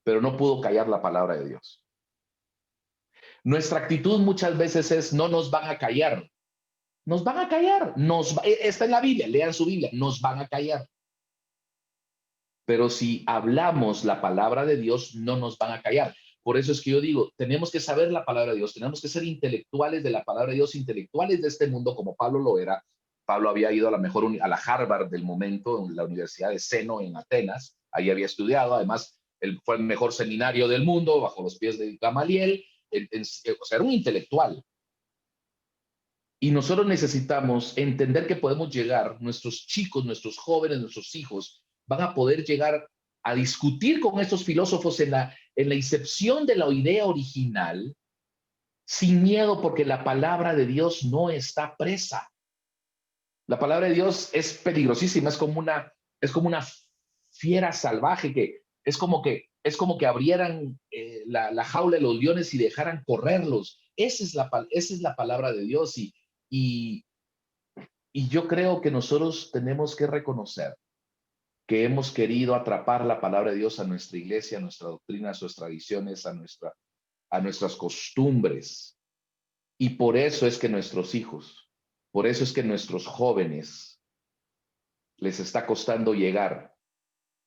S1: pero no pudo callar la palabra de Dios. Nuestra actitud muchas veces es, no nos van a callar. Nos van a callar. Está en la Biblia, lean su Biblia, nos van a callar. Pero si hablamos la palabra de Dios, no nos van a callar. Por eso es que yo digo, tenemos que saber la palabra de Dios, tenemos que ser intelectuales de la palabra de Dios, intelectuales de este mundo como Pablo lo era. Pablo había ido a la Harvard del momento, en la Universidad de Seno en Atenas, ahí había estudiado, además él fue el mejor seminario del mundo, bajo los pies de Gamaliel, o sea, era un intelectual. Y nosotros necesitamos entender que podemos llegar, nuestros chicos, nuestros jóvenes, nuestros hijos, van a poder llegar a discutir con estos filósofos en la incepción de la idea original, sin miedo, porque la palabra de Dios no está presa. La palabra de Dios es peligrosísima, es como una fiera salvaje que es como que abrieran la jaula de los leones y dejaran correrlos. Esa es la palabra de Dios y, y yo creo que nosotros tenemos que reconocer que hemos querido atrapar la palabra de Dios a nuestra iglesia, a nuestra doctrina, a nuestras tradiciones, a nuestras costumbres. Y por eso es que nuestros hijos, por eso es que nuestros jóvenes les está costando llegar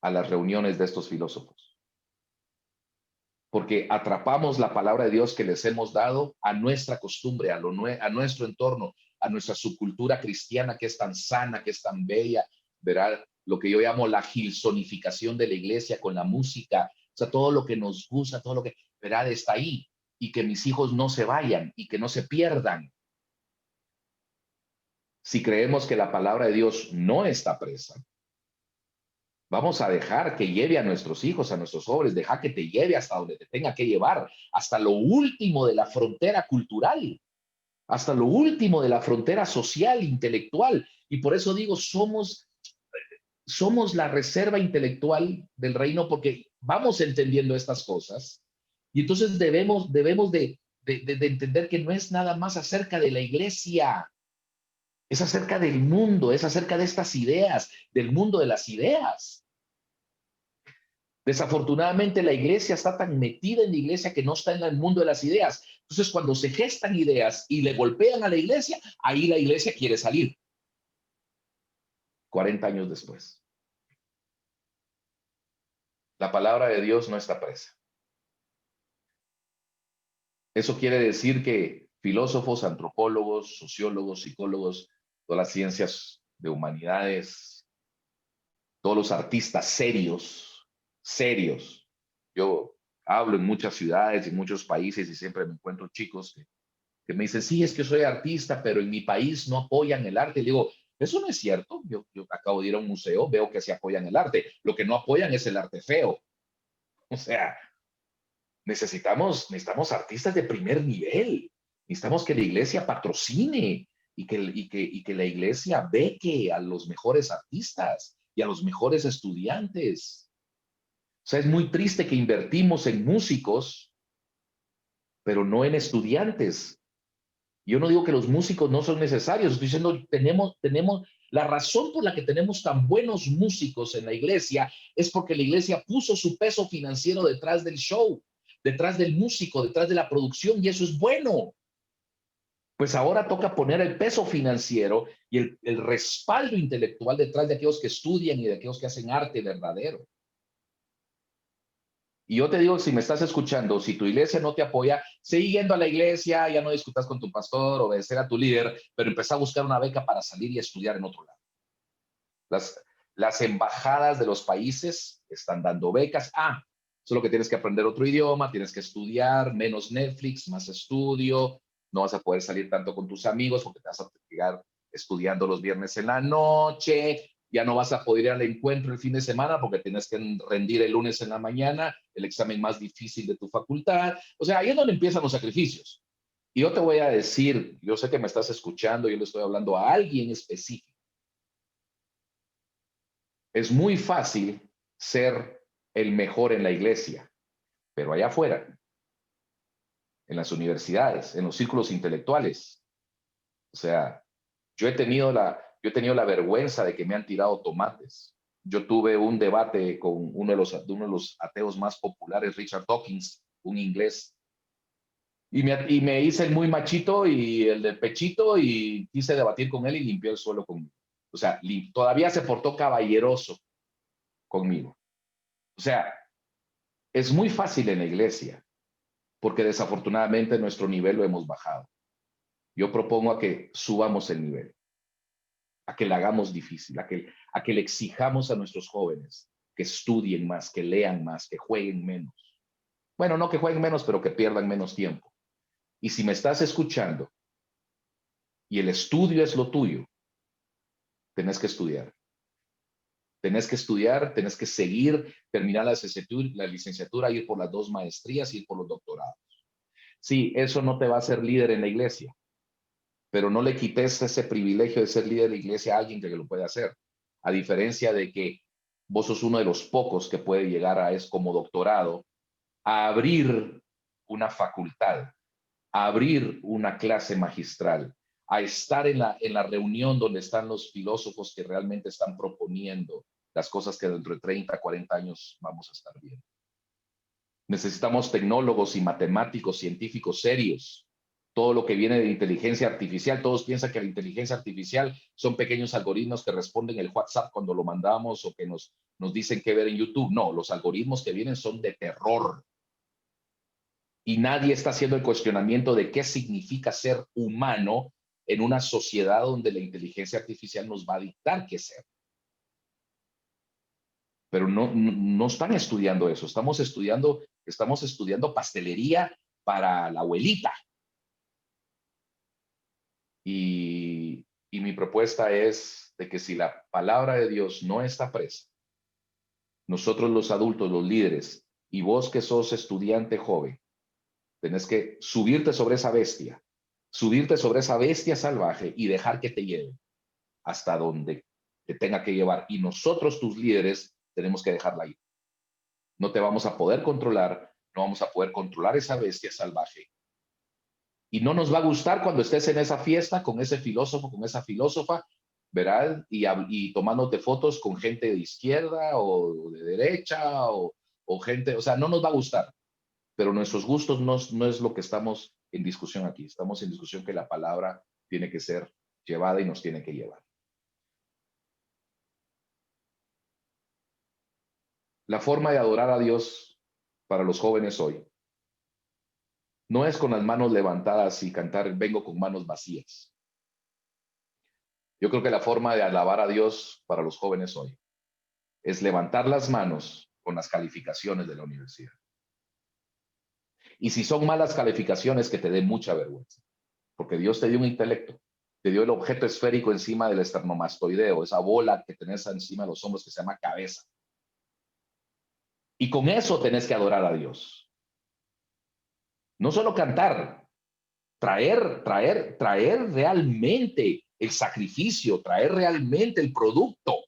S1: a las reuniones de estos filósofos. Porque atrapamos la palabra de Dios que les hemos dado a nuestra costumbre, a nuestro entorno, a nuestra subcultura cristiana que es tan sana, que es tan bella, ¿verdad? Lo que yo llamo la gilsonificación de la iglesia con la música, o sea, todo lo que nos gusta, todo lo que, ¿verdad? Está ahí. Y que mis hijos no se vayan y que no se pierdan. Si creemos que la palabra de Dios no está presa, vamos a dejar que lleve a nuestros hijos, a nuestros jóvenes, deja que te lleve hasta donde te tenga que llevar, hasta lo último de la frontera cultural, hasta lo último de la frontera social, intelectual. Y por eso digo, somos la reserva intelectual del reino porque vamos entendiendo estas cosas. Y entonces debemos de entender que no es nada más acerca de la iglesia, es acerca del mundo, es acerca de estas ideas, del mundo de las ideas. Desafortunadamente la iglesia está tan metida en la iglesia que no está en el mundo de las ideas. Entonces cuando se gestan ideas y le golpean a la iglesia, ahí la iglesia quiere salir. 40 años después. La palabra de Dios no está presa. Eso quiere decir que filósofos, antropólogos, sociólogos, psicólogos, todas las ciencias de humanidades, todos los artistas serios. Yo hablo en muchas ciudades y en muchos países y siempre me encuentro chicos que me dicen, sí, es que soy artista, pero en mi país no apoyan el arte. Y digo, eso no es cierto. Yo acabo de ir a un museo, veo que se apoyan el arte. Lo que no apoyan es el arte feo. O sea, necesitamos artistas de primer nivel. Necesitamos que la iglesia patrocine y que la iglesia beque a los mejores artistas y a los mejores estudiantes. O sea, es muy triste que invertimos en músicos, pero no en estudiantes. Yo no digo que los músicos no son necesarios, estoy diciendo, tenemos la razón por la que tenemos tan buenos músicos en la iglesia es porque la iglesia puso su peso financiero detrás del show, detrás del músico, detrás de la producción, y eso es bueno. Pues ahora toca poner el peso financiero y el respaldo intelectual detrás de aquellos que estudian y de aquellos que hacen arte verdadero. Y yo te digo, si me estás escuchando, si tu iglesia no te apoya, sigue yendo a la iglesia, ya no discutas con tu pastor, obedecer a tu líder, pero empezá a buscar una beca para salir y estudiar en otro lado. Las embajadas de los países están dando becas. Solo que tienes que aprender otro idioma, tienes que estudiar, menos Netflix, más estudio, no vas a poder salir tanto con tus amigos porque te vas a quedar estudiando los viernes en la noche, ya no vas a poder ir al encuentro el fin de semana porque tienes que rendir el lunes en la mañana el examen más difícil de tu facultad. O sea, ahí es donde empiezan los sacrificios. Y yo te voy a decir, yo sé que me estás escuchando, yo le estoy hablando a alguien específico. Es muy fácil ser el mejor en la iglesia, pero allá afuera, en las universidades, en los círculos intelectuales, o sea, yo he tenido la vergüenza de que me han tirado tomates. Yo tuve un debate con uno de los ateos más populares, Richard Dawkins, un inglés, y me hice el muy machito y el de pechito y quise debatir con él y limpió el suelo conmigo. O sea, todavía se portó caballeroso conmigo. O sea, es muy fácil en la iglesia, porque desafortunadamente nuestro nivel lo hemos bajado. Yo propongo a que subamos el nivel, a que le hagamos difícil, a que le exijamos a nuestros jóvenes que estudien más, que lean más, que jueguen menos. Bueno, no que jueguen menos, pero que pierdan menos tiempo. Y si me estás escuchando y el estudio es lo tuyo, tenés que estudiar. Tenés que estudiar, tenés que seguir, terminar la licenciatura, ir por las 2 maestrías, ir por los doctorados. Sí, eso no te va a hacer líder en la iglesia, pero no le quites ese privilegio de ser líder de iglesia a alguien que lo puede hacer. A diferencia de que vos sos uno de los pocos que puede llegar a eso como doctorado, a abrir una facultad, a abrir una clase magistral, a estar en la reunión donde están los filósofos que realmente están proponiendo las cosas que dentro de 30, 40 años vamos a estar viendo. Necesitamos tecnólogos y matemáticos, científicos serios. Todo lo que viene de inteligencia artificial, todos piensan que la inteligencia artificial son pequeños algoritmos que responden el WhatsApp cuando lo mandamos o que nos dicen qué ver en YouTube. No, los algoritmos que vienen son de terror. Y nadie está haciendo el cuestionamiento de qué significa ser humano en una sociedad donde la inteligencia artificial nos va a dictar qué ser. Pero no están estudiando eso. Estamos estudiando pastelería para la abuelita. Y mi propuesta es de que si la palabra de Dios no está presa, nosotros los adultos, los líderes, y vos que sos estudiante joven, tenés que subirte sobre esa bestia salvaje y dejar que te lleve hasta donde te tenga que llevar. Y nosotros, tus líderes, tenemos que dejarla ir. No te vamos a poder controlar, no vamos a poder controlar esa bestia salvaje. Y no nos va a gustar cuando estés en esa fiesta con ese filósofo, con esa filósofa, ¿verdad? Y tomándote fotos con gente de izquierda o de derecha o gente, o sea, no nos va a gustar. Pero nuestros gustos no es lo que estamos en discusión aquí. Estamos en discusión que la palabra tiene que ser llevada y nos tiene que llevar. La forma de adorar a Dios para los jóvenes hoy no es con las manos levantadas y cantar vengo con manos vacías. Yo creo que la forma de alabar a Dios para los jóvenes hoy es levantar las manos con las calificaciones de la universidad. Y si son malas calificaciones, que te dé mucha vergüenza, porque Dios te dio un intelecto, te dio el objeto esférico encima del esternomastoideo, esa bola que tenés encima de los hombros que se llama cabeza. Y con eso tenés que adorar a Dios. No solo cantar, traer realmente el sacrificio, traer realmente el producto.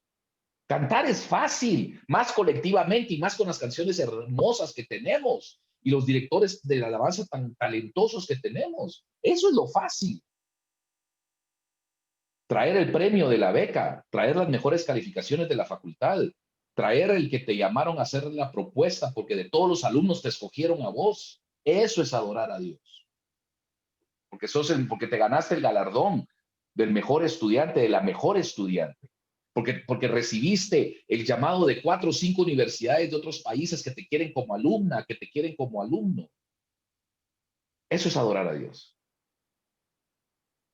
S1: Cantar es fácil, más colectivamente y más con las canciones hermosas que tenemos y los directores de la alabanza tan talentosos que tenemos. Eso es lo fácil. Traer el premio de la beca, traer las mejores calificaciones de la facultad, traer el que te llamaron a hacer la propuesta porque de todos los alumnos te escogieron a vos. Eso es adorar a Dios. Porque te ganaste el galardón del mejor estudiante, de la mejor estudiante. Porque recibiste el llamado de 4 o 5 universidades de otros países que te quieren como alumna, que te quieren como alumno. Eso es adorar a Dios.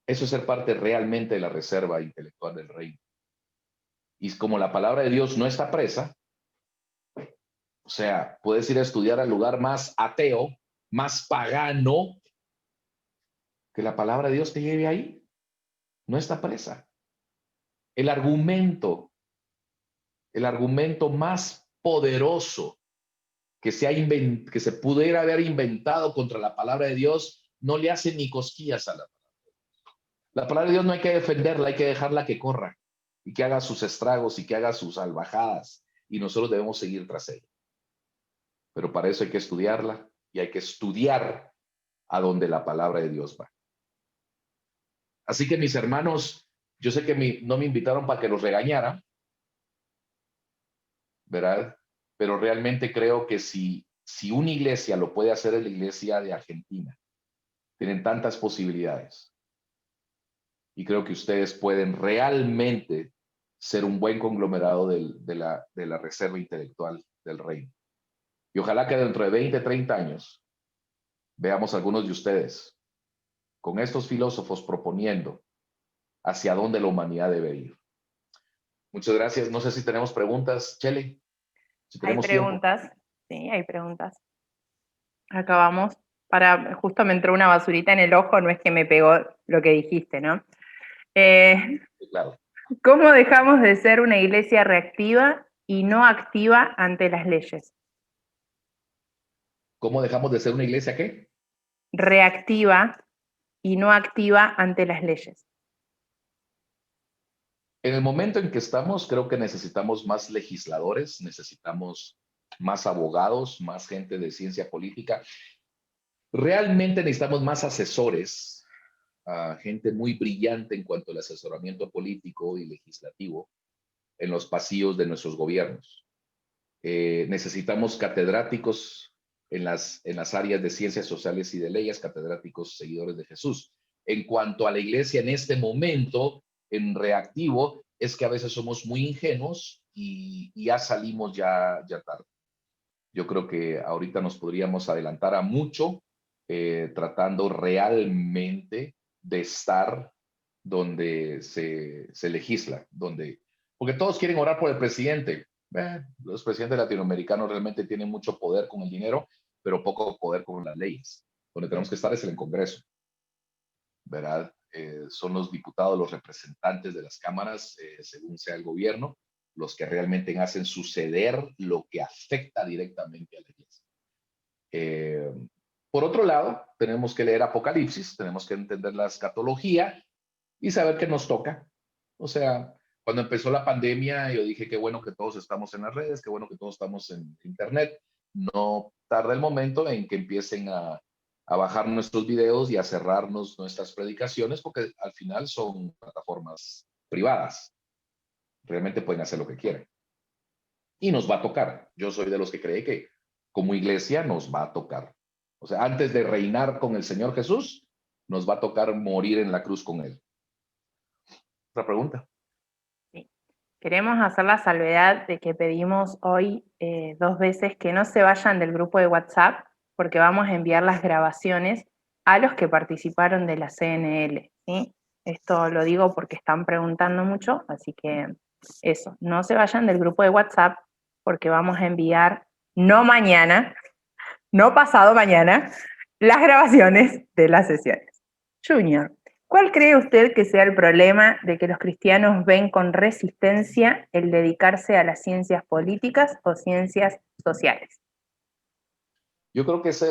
S1: Eso es ser parte realmente de la reserva intelectual del reino. Y como la palabra de Dios no está presa, o sea, puedes ir a estudiar al lugar más ateo, más pagano, que la palabra de Dios te lleve ahí. No está presa. El argumento más poderoso que se pudiera haber inventado contra la palabra de Dios no le hace ni cosquillas a la palabra. La palabra de Dios no hay que defenderla, hay que dejarla que corra y que haga sus estragos y que haga sus salvajadas y nosotros debemos seguir tras ella. Pero para eso hay que estudiarla y hay que estudiar a donde la palabra de Dios va. Así que mis hermanos, yo sé que no me invitaron para que los regañara, ¿verdad? Pero realmente creo que si una iglesia lo puede hacer, es la iglesia de Argentina. Tienen tantas posibilidades. Y creo que ustedes pueden realmente ser un buen conglomerado de la reserva intelectual del reino. Y ojalá que dentro de 20, 30 años veamos algunos de ustedes con estos filósofos proponiendo hacia dónde la humanidad debe ir. Muchas gracias. No sé si tenemos preguntas, Chele. Si tenemos
S3: preguntas, tiempo. Sí, hay preguntas. Acabamos. Justo me entró una basurita en el ojo, no es que me pegó lo que dijiste, ¿no?
S1: Sí, claro.
S3: ¿Cómo dejamos de ser una iglesia reactiva y no activa ante las leyes?
S1: ¿Cómo dejamos de ser una iglesia qué?
S3: Reactiva y no activa ante las leyes?
S1: En el momento en que estamos, creo que necesitamos más legisladores, necesitamos más abogados, más gente de ciencia política. Realmente necesitamos más asesores, gente muy brillante en cuanto al asesoramiento político y legislativo en los pasillos de nuestros gobiernos. Necesitamos catedráticos en las áreas de ciencias sociales y de leyes, catedráticos seguidores de Jesús. En cuanto a la iglesia en este momento, en reactivo, es que a veces somos muy ingenuos y ya salimos ya tarde. Yo creo que ahorita nos podríamos adelantar a mucho tratando realmente de estar donde se legisla, porque todos quieren orar por el presidente. Los presidentes latinoamericanos realmente tienen mucho poder con el dinero, pero poco poder con las leyes. Donde tenemos que estar es en el Congreso, ¿verdad? Son los diputados, los representantes de las cámaras, según sea el gobierno, los que realmente hacen suceder lo que afecta directamente a la iglesia. Por otro lado, tenemos que leer Apocalipsis, tenemos que entender la escatología y saber qué nos toca. O sea, cuando empezó la pandemia, yo dije qué bueno que todos estamos en las redes, qué bueno que todos estamos en internet. No tarda el momento en que empiecen a bajar nuestros videos y a cerrarnos nuestras predicaciones, porque al final son plataformas privadas. Realmente pueden hacer lo que quieran. Y nos va a tocar. Yo soy de los que cree que como iglesia nos va a tocar. O sea, antes de reinar con el Señor Jesús, nos va a tocar morir en la cruz con Él. Otra pregunta.
S3: Sí. Queremos hacer la salvedad de que pedimos hoy 2 veces que no se vayan del grupo de WhatsApp, porque vamos a enviar las grabaciones a los que participaron de la CNL, ¿sí? Esto lo digo porque están preguntando mucho, así que eso, no se vayan del grupo de WhatsApp, porque vamos a enviar, no mañana, no pasado mañana, las grabaciones de las sesiones. Junior, ¿cuál cree usted que sea el problema de que los cristianos ven con resistencia el dedicarse a las ciencias políticas o ciencias sociales?
S1: Yo creo que es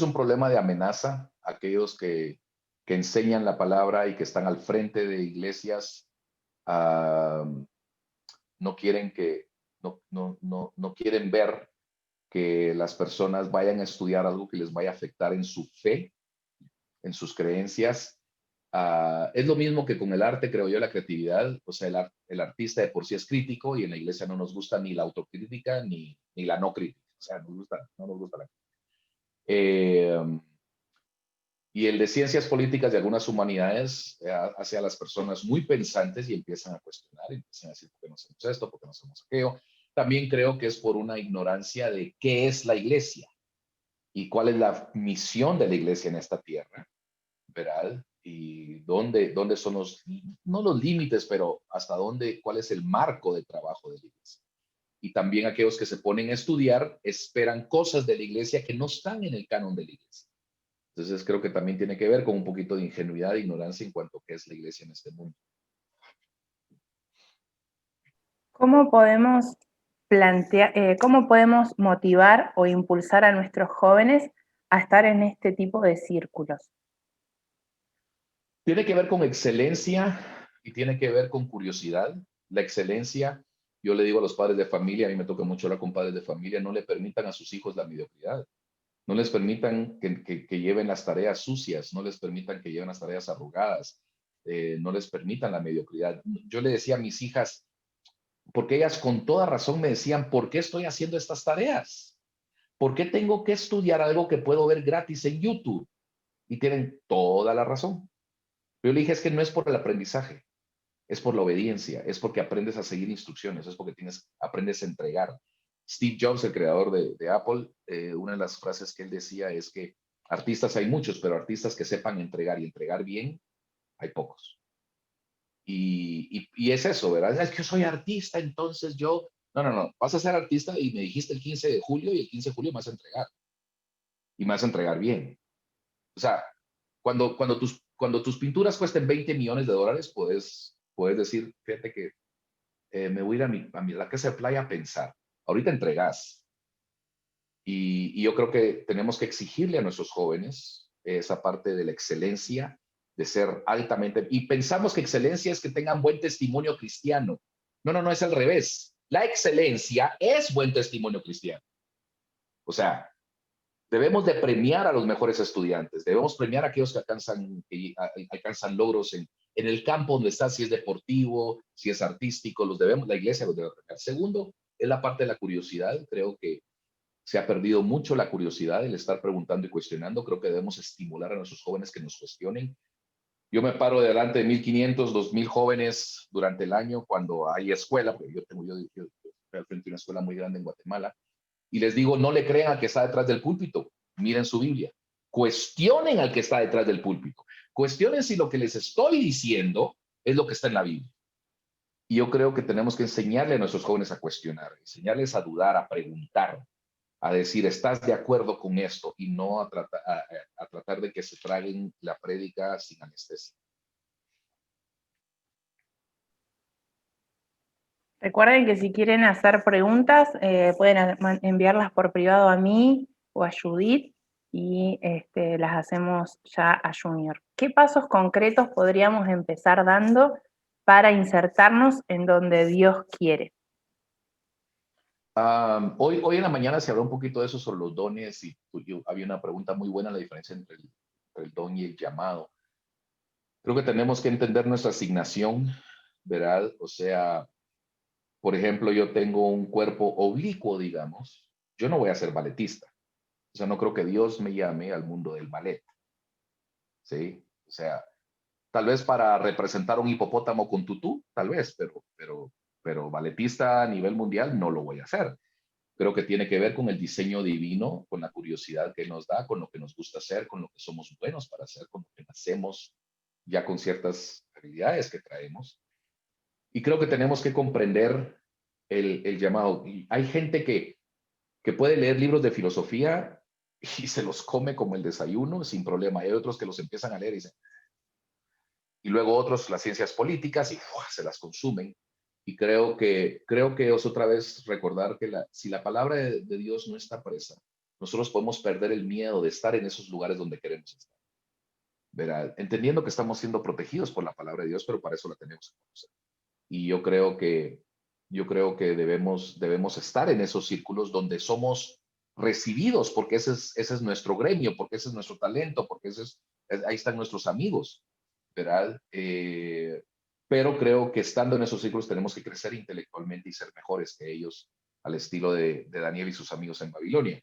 S1: un problema de amenaza. Aquellos que enseñan la palabra y que están al frente de iglesias no quieren no quieren ver que las personas vayan a estudiar algo que les vaya a afectar en su fe, en sus creencias. Es lo mismo que con el arte, creo yo, la creatividad. O sea, el artista de por sí es crítico y en la iglesia no nos gusta ni la autocrítica ni la no crítica. O sea, no nos gusta la y el de ciencias políticas y algunas humanidades hace a las personas muy pensantes y empiezan a cuestionar, y empiezan a decir, ¿por qué no hacemos esto? ¿Por qué no hacemos aquello? También creo que es por una ignorancia de qué es la iglesia y cuál es la misión de la iglesia en esta tierra, ¿verdad? Y dónde son no los límites, pero hasta dónde, cuál es el marco de trabajo de la iglesia. Y también aquellos que se ponen a estudiar esperan cosas de la iglesia que no están en el canon de la iglesia. Entonces creo que también tiene que ver con un poquito de ingenuidad e ignorancia en cuanto a qué es la iglesia en este mundo.
S3: ¿Cómo podemos cómo podemos motivar o impulsar a nuestros jóvenes a estar en este tipo de círculos?
S1: Tiene que ver con excelencia y tiene que ver con curiosidad. La excelencia, yo le digo a los padres de familia, a mí me toca mucho hablar con padres de familia, no le permitan a sus hijos la mediocridad. No les permitan que lleven las tareas sucias, no les permitan que lleven las tareas arrugadas, no les permitan la mediocridad. Yo le decía a mis hijas, porque ellas con toda razón me decían, ¿por qué estoy haciendo estas tareas? ¿Por qué tengo que estudiar algo que puedo ver gratis en YouTube? Y tienen toda la razón. Yo le dije, es que no es por el aprendizaje, es por la obediencia, es porque aprendes a seguir instrucciones, es porque aprendes a entregar. Steve Jobs, el creador de Apple, una de las frases que él decía es que artistas hay muchos, pero artistas que sepan entregar y entregar bien, hay pocos. Y es eso, ¿verdad? Es que yo soy artista, entonces yo... No, vas a ser artista y me dijiste el 15 de julio y el 15 de julio me vas a entregar. Y me vas a entregar bien. O sea, cuando tus pinturas cuesten $20 millones, puedes decir, fíjate que me voy a ir a la casa de playa a pensar. Ahorita entregas. Y yo creo que tenemos que exigirle a nuestros jóvenes esa parte de la excelencia, de ser altamente, y pensamos que excelencia es que tengan buen testimonio cristiano. No, no, no, es al revés. La excelencia es buen testimonio cristiano. O sea, debemos de premiar a los mejores estudiantes, debemos premiar a aquellos que alcanzan logros en el campo donde está, si es deportivo, si es artístico, la iglesia los debe premiar. Segundo, es la parte de la curiosidad. Creo que se ha perdido mucho la curiosidad, el estar preguntando y cuestionando. Creo que debemos estimular a nuestros jóvenes que nos cuestionen. Yo me paro delante de 1,500, 2,000 jóvenes durante el año cuando hay escuela, porque yo estoy al frente de una escuela muy grande en Guatemala, y les digo, no le crean al que está detrás del púlpito, miren su Biblia, cuestionen al que está detrás del púlpito, cuestionen si lo que les estoy diciendo es lo que está en la Biblia. Y yo creo que tenemos que enseñarle a nuestros jóvenes a cuestionar, enseñarles a dudar, a preguntar, a decir, ¿estás de acuerdo con esto? Y no a tratar de que se traguen la prédica sin anestesia.
S3: Recuerden que si quieren hacer preguntas, pueden enviarlas por privado a mí o a Judith y las hacemos ya a Junior. ¿Qué pasos concretos podríamos empezar dando para insertarnos en donde Dios quiere?
S1: Hoy en la mañana se habló un poquito de eso sobre los dones y había una pregunta muy buena, la diferencia entre el don y el llamado. Creo que tenemos que entender nuestra asignación, ¿verdad? O sea, por ejemplo, yo tengo un cuerpo oblicuo, digamos. Yo no voy a ser balletista. O sea, no creo que Dios me llame al mundo del ballet. ¿Sí? O sea, tal vez para representar un hipopótamo con tutú, tal vez, pero balletista a nivel mundial no lo voy a hacer. Creo que tiene que ver con el diseño divino, con la curiosidad que nos da, con lo que nos gusta hacer, con lo que somos buenos para hacer, con lo que nacemos ya con ciertas habilidades que traemos. Y creo que tenemos que comprender el llamado. Y hay gente que puede leer libros de filosofía y se los come como el desayuno sin problema. Hay otros que los empiezan a leer y dicen, y luego otros las ciencias políticas y ¡fua!, se las consumen. Y creo que es otra vez recordar que si la palabra de Dios no está presa, nosotros podemos perder el miedo de estar en esos lugares donde queremos estar. ¿Verdad? Entendiendo que estamos siendo protegidos por la palabra de Dios, pero para eso la tenemos que conocer. Y yo creo que debemos estar en esos círculos donde somos recibidos, porque ese es nuestro gremio, porque ese es nuestro talento, porque ahí están nuestros amigos, ¿verdad? Pero creo que estando en esos círculos tenemos que crecer intelectualmente y ser mejores que ellos, al estilo de Daniel y sus amigos en Babilonia.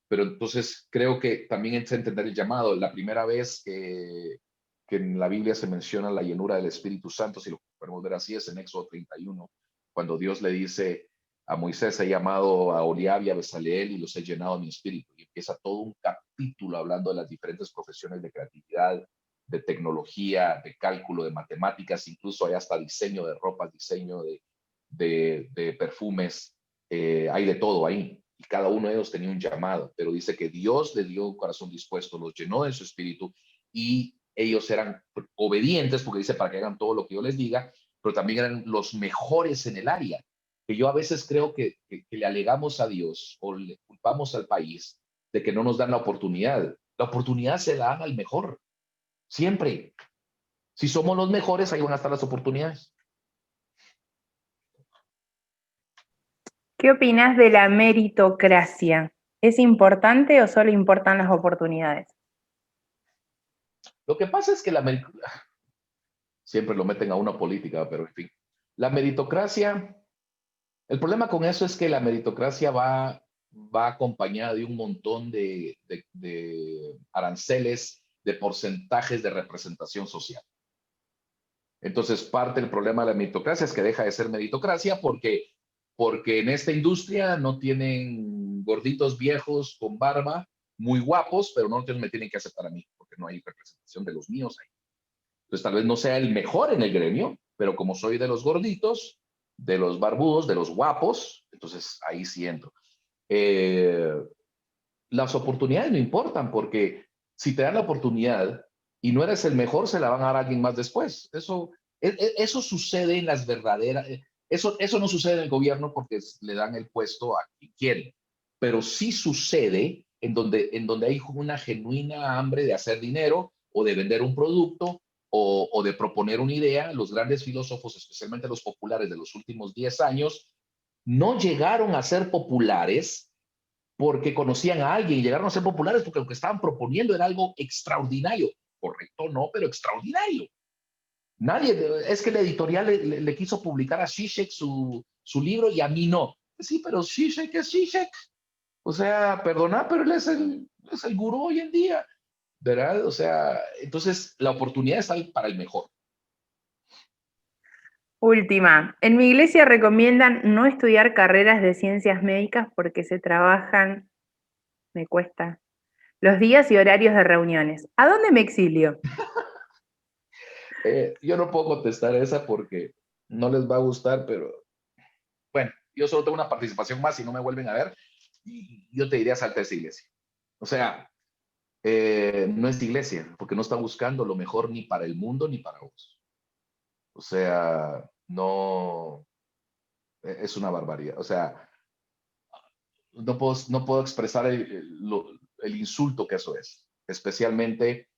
S1: Pero entonces creo que también es entender el llamado. La primera vez que en la Biblia se menciona la llenura del Espíritu Santo, si lo podemos ver así, es en Éxodo 31, cuando Dios le dice a Moisés, he llamado a Oliab y a Bezaleel y los he llenado de mi espíritu. Y empieza todo un capítulo hablando de las diferentes profesiones de creatividad, de tecnología, de cálculo, de matemáticas, incluso hay hasta diseño de ropas, diseño de perfumes, hay de todo ahí. Y cada uno de ellos tenía un llamado, pero dice que Dios les dio un corazón dispuesto, los llenó de su espíritu y ellos eran obedientes, porque dice para que hagan todo lo que yo les diga, pero también eran los mejores en el área. Que yo a veces creo que le alegamos a Dios o le culpamos al país de que no nos dan la oportunidad. La oportunidad se la dan al mejor, siempre. Si somos los mejores, ahí van a estar las oportunidades.
S3: ¿Qué opinas de la meritocracia? ¿Es importante o solo importan las oportunidades?
S1: Lo que pasa es que siempre lo meten a una política, pero en fin. La meritocracia, el problema con eso es que la meritocracia va acompañada de un montón de aranceles, de porcentajes de representación social. Entonces, parte del problema de la meritocracia es que deja de ser meritocracia porque en esta industria no tienen gorditos viejos con barba, muy guapos, pero no me tienen que aceptar a mí, porque no hay representación de los míos ahí. Entonces, tal vez no sea el mejor en el gremio, pero como soy de los gorditos, de los barbudos, de los guapos, entonces ahí sí entro. Las oportunidades no importan, porque si te dan la oportunidad y no eres el mejor, se la van a dar a alguien más después. Eso sucede en las verdaderas. Eso no sucede en el gobierno porque le dan el puesto a quien quiere, pero sí sucede en donde hay una genuina hambre de hacer dinero o de vender un producto o de proponer una idea. Los grandes filósofos, especialmente los populares de los últimos 10 años, no llegaron a ser populares porque conocían a alguien, y llegaron a ser populares porque lo que estaban proponiendo era algo extraordinario. Correcto, no, pero extraordinario. Nadie, es que la editorial le quiso publicar a Zizek su libro y a mí no. Sí, pero Zizek es Zizek. O sea, perdona, pero él es el gurú hoy en día, ¿verdad? O sea, entonces la oportunidad está para el mejor.
S3: Última. En mi iglesia recomiendan no estudiar carreras de ciencias médicas porque se trabajan, me cuesta, los días y horarios de reuniones. ¿A dónde me exilio?
S1: Yo no puedo contestar esa porque no les va a gustar, pero bueno, yo solo tengo una participación más y no me vuelven a ver. Y yo te diría salta esa iglesia. O sea, no es iglesia, porque no está buscando lo mejor ni para el mundo ni para vos. O sea, no, es una barbaridad. O sea, no puedo expresar el insulto que eso es. Especialmente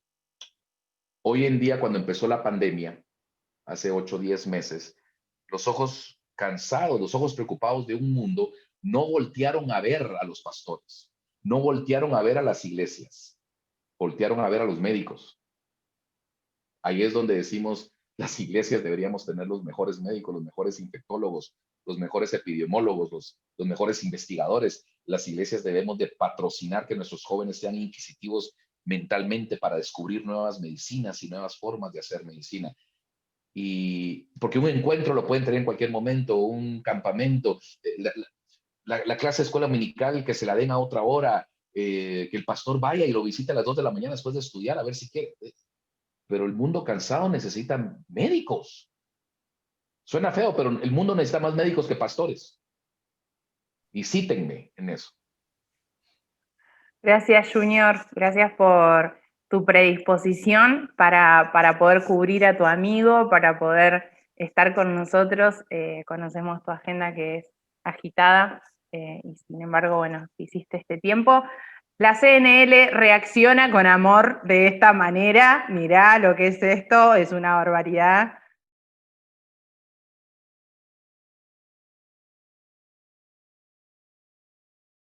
S1: hoy en día, cuando empezó la pandemia, hace 8 o 10 meses, los ojos cansados, los ojos preocupados de un mundo, no voltearon a ver a los pastores, no voltearon a ver a las iglesias, voltearon a ver a los médicos. Ahí es donde decimos, las iglesias deberíamos tener los mejores médicos, los mejores infectólogos, los mejores epidemiólogos, los mejores investigadores. Las iglesias debemos de patrocinar que nuestros jóvenes sean inquisitivos mentalmente para descubrir nuevas medicinas y nuevas formas de hacer medicina. Y porque un encuentro lo pueden tener en cualquier momento, un campamento, la clase de escuela dominical que se la den a otra hora, que el pastor vaya y lo visite a las 2 de la mañana después de estudiar, a ver si quiere. Pero el mundo cansado necesita médicos. Suena feo, pero el mundo necesita más médicos que pastores. Y cítenme en eso.
S3: Gracias, Junior. Gracias por tu predisposición para poder cubrir a tu amigo, para poder estar con nosotros. Conocemos tu agenda que es agitada y sin embargo, bueno, hiciste este tiempo. La CNL reacciona con amor de esta manera. Mirá lo que es esto, es una barbaridad.